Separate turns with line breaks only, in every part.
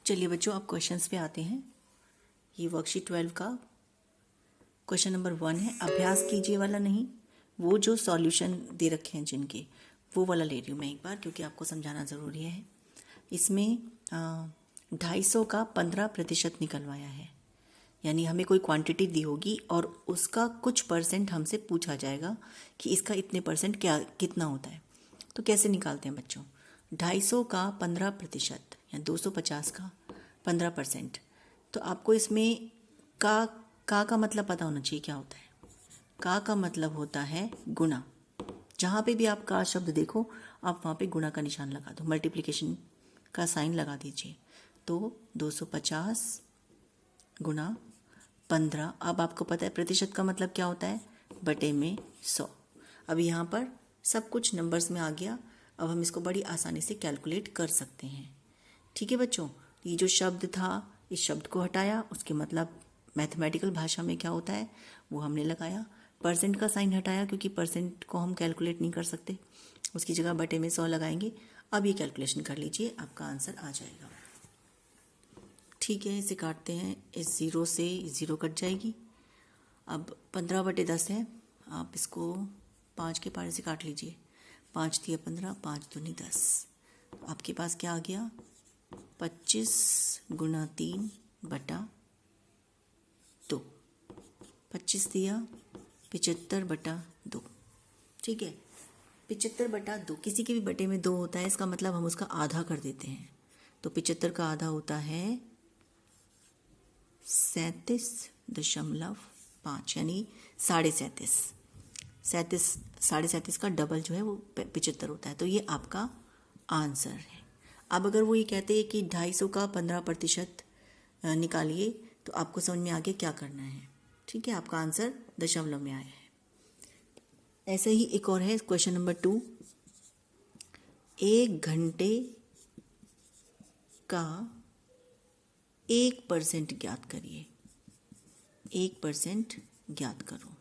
चलिए बच्चों, अब क्वेश्चंस पे आते हैं। ये वर्कशीट 12 का क्वेश्चन नंबर 1 है। अभ्यास कीजिए वाला नहीं, वो जो सॉल्यूशन दे रखे हैं जिनके, वो वाला ले रही हूँ मैं एक बार, क्योंकि आपको समझाना ज़रूरी है। इसमें 250 का 15% निकलवाया है, यानी हमें कोई क्वांटिटी दी होगी और उसका कुछ परसेंट हमसे पूछा जाएगा कि इसका इतने परसेंट क्या कितना होता है। तो कैसे निकालते हैं बच्चों? 250 का 15% या 250 का 15%। तो आपको इसमें का मतलब पता होना चाहिए क्या होता है। का मतलब होता है गुणा। जहाँ पे भी आप का शब्द देखो, आप वहाँ पे गुणा का निशान लगा दो, मल्टीप्लिकेशन का साइन लगा दीजिए। तो 250 गुणा 15। अब आपको पता है प्रतिशत का मतलब क्या होता है, बटे में 100। अब यहाँ पर सब कुछ नंबर्स में आ गया। अब हम इसको बड़ी आसानी से कैलकुलेट कर सकते हैं। ठीक है बच्चों, ये जो शब्द था, इस शब्द को हटाया, उसके मतलब मैथमेटिकल भाषा में क्या होता है वो हमने लगाया। परसेंट का साइन हटाया क्योंकि परसेंट को हम कैलकुलेट नहीं कर सकते, उसकी जगह बटे में 100 लगाएंगे। अब ये कैलकुलेशन कर लीजिए, आपका आंसर आ जाएगा। ठीक है, इसे काटते हैं। इस 0 से 0 कट जाएगी। अब 15/10 है, आप इसको 5 के पारे से काट लीजिए। 5 दिया 15, 5 दूनी 10। आपके पास क्या आ गया, 25 गुणा 3/2। 25 दिया 75/2। ठीक है, 75/2 किसी के भी बटे में 2 होता है, इसका मतलब हम उसका आधा कर देते हैं। तो 75 का आधा होता है 37.5, यानी 37.5। 37 का डबल जो है वो 75 होता है। तो ये आपका आंसर है। अब अगर वो ये कहते हैं कि 250 का 15% निकालिए, तो आपको समझ में आ गया क्या करना है। ठीक है, आपका आंसर दशमलव में आया है। ऐसे ही एक और है, क्वेश्चन नंबर 2। 1 घंटे का 1% ज्ञात करिए। 1% ज्ञात करो।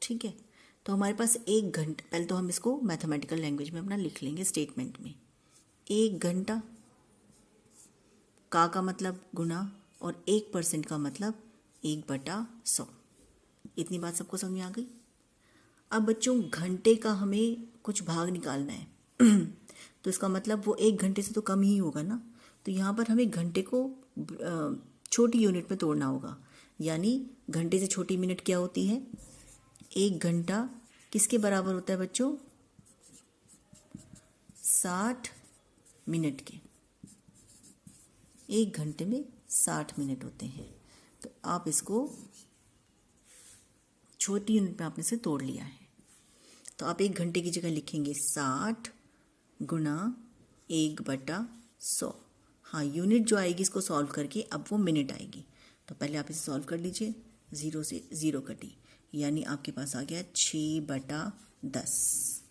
ठीक है, तो हमारे पास 1 घंटा, पहले तो हम इसको मैथमेटिकल लैंग्वेज में अपना लिख लेंगे स्टेटमेंट में। 1 घंटा, का मतलब गुना, और 1% का मतलब 1/100। इतनी बात सबको समझ में आ गई। अब बच्चों, घंटे का हमें कुछ भाग निकालना है तो इसका मतलब वो 1 घंटे से तो कम ही होगा ना। तो यहाँ पर हमें घंटे को छोटी यूनिट में तोड़ना होगा, यानी घंटे से छोटी मिनट क्या होती है। 1 घंटा किसके बराबर होता है बच्चों, 60 मिनट के। 1 घंटे में 60 मिनट होते हैं। तो आप इसको छोटी यूनिट में आपने से तोड़ लिया है। तो आप 1 घंटे की जगह लिखेंगे 60 गुणा 1/100। हाँ, यूनिट जो आएगी इसको सॉल्व करके अब वो मिनट आएगी। तो पहले आप इसे सॉल्व कर लीजिए। 0 से 0 कटी, यानी आपके पास आ गया 6/10।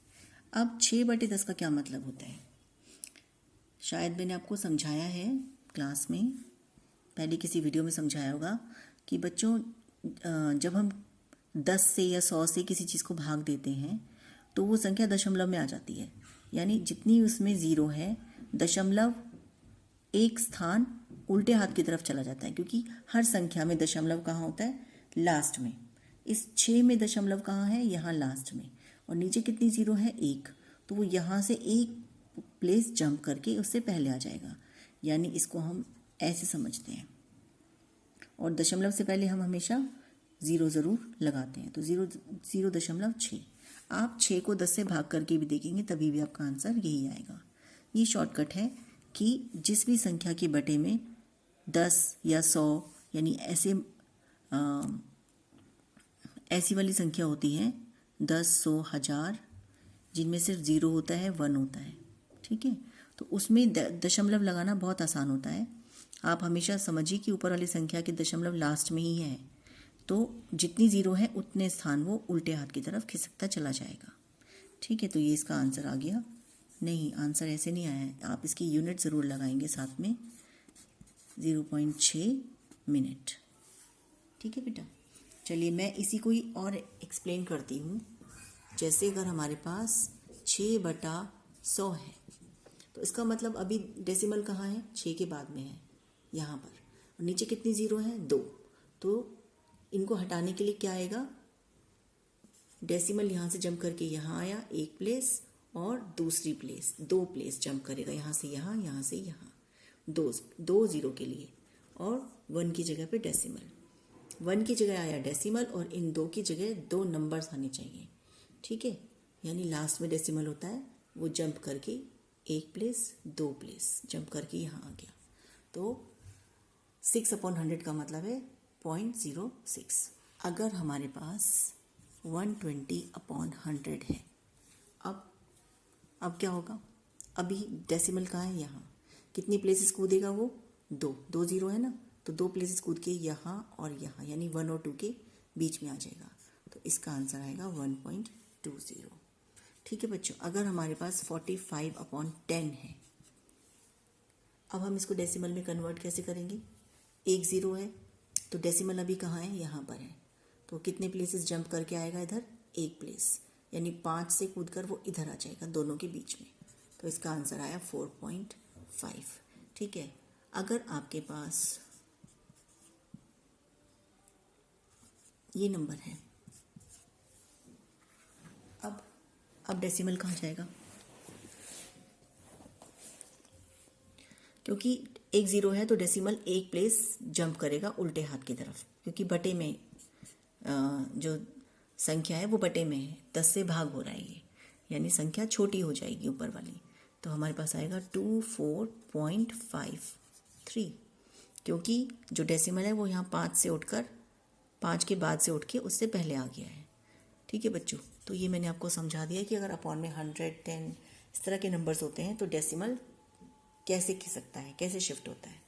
अब 6/10 का क्या मतलब होता है, शायद मैंने आपको समझाया है क्लास में, पहले किसी वीडियो में समझाया होगा कि बच्चों जब हम 10 से या 100 से किसी चीज़ को भाग देते हैं तो वो संख्या दशमलव में आ जाती है, यानी जितनी उसमें 0 है, दशमलव एक स्थान उल्टे हाथ की तरफ चला जाता है, क्योंकि हर संख्या में दशमलव कहाँ होता है, लास्ट में। इस 6 में दशमलव कहाँ है, यहाँ लास्ट में। और नीचे कितनी 0 है, 1। तो वो यहाँ से एक प्लेस जंप करके उससे पहले आ जाएगा, यानी इसको हम ऐसे समझते हैं। और दशमलव से पहले हम हमेशा 0 ज़रूर लगाते हैं। तो 0.6। आप 6 को 10 से भाग करके भी देखेंगे, तभी भी आपका आंसर यही आएगा। ये शॉर्टकट है कि जिस भी संख्या के बटे में 10 या 100, यानी ऐसी वाली संख्या होती है 10, 100, 1000, जिनमें सिर्फ 0 होता है, 1 होता है। ठीक है, तो उसमें दशमलव लगाना बहुत आसान होता है। आप हमेशा समझिए कि ऊपर वाली संख्या के दशमलव लास्ट में ही है, तो जितनी 0 है उतने स्थान वो उल्टे हाथ की तरफ खिसकता चला जाएगा। ठीक है, तो ये इसका आंसर आ गया। नहीं, आंसर ऐसे नहीं आया है, आप इसकी यूनिट ज़रूर लगाएंगे साथ में, 0.6 मिनट। ठीक है बेटा, चलिए मैं इसी को ही और एक्सप्लेन करती हूँ। जैसे अगर हमारे पास 6/100 है, तो इसका मतलब अभी डेसिमल कहाँ है, 6 के बाद में है, यहाँ पर, और नीचे कितनी ज़ीरो हैं, 2। तो इनको हटाने के लिए क्या आएगा, डेसिमल यहाँ से जंप करके यहाँ आया एक प्लेस और दूसरी प्लेस, 2 प्लेस जंप करेगा, यहाँ से यहाँ, यहाँ से यहाँ, 2 ज़ीरो के लिए, और 1 की जगह पे डेसिमल, 1 की जगह आया डेसिमल और इन 2 की जगह 2 नंबर्स आने चाहिए, ठीक है। यानी लास्ट में डेसिमल होता है, वो जंप करके एक प्लेस 2 प्लेस जंप करके यहाँ आ गया। तो 6/100 का मतलब है 0.06। अगर हमारे पास 120/100 है, अब क्या होगा, अभी डेसिमल कहाँ है, यहाँ, कितनी प्लेसेस कूदेगा वो, 2 ज़ीरो है ना, तो 2 प्लेसेस कूद के यहाँ और यहाँ, यानी 1 और 2 के बीच में आ जाएगा। तो इसका आंसर आएगा 1.20। ठीक है बच्चों, अगर हमारे पास 45/10 है, अब हम इसको डेसिमल में कन्वर्ट कैसे करेंगे, 1 ज़ीरो है तो डेसिमल अभी कहाँ है, यहाँ पर है, तो कितने प्लेसेस जंप करके आएगा इधर, 1 प्लेस, यानी 5 से कूदकर वो इधर आ जाएगा दोनों के बीच में। तो इसका आंसर आया 4.5। ठीक है, अगर आपके पास ये नंबर है, अब डेसिमल कहाँ जाएगा, क्योंकि 1 ज़ीरो है तो डेसिमल 1 प्लेस जंप करेगा उल्टे हाथ की तरफ, क्योंकि बटे में जो संख्या है वो बटे में है, 10 से भाग हो रहा है ये, यानी संख्या छोटी हो जाएगी ऊपर वाली। तो हमारे पास आएगा 24.53, क्योंकि जो डेसिमल है वो यहाँ 5 से उठकर 5 के बाद से उठ के उससे पहले आ गया है। ठीक है बच्चों, तो ये मैंने आपको समझा दिया कि अगर अपॉन में 100, 10 इस तरह के नंबर्स होते हैं तो डेसिमल कैसे खिसकता है, कैसे शिफ्ट होता है।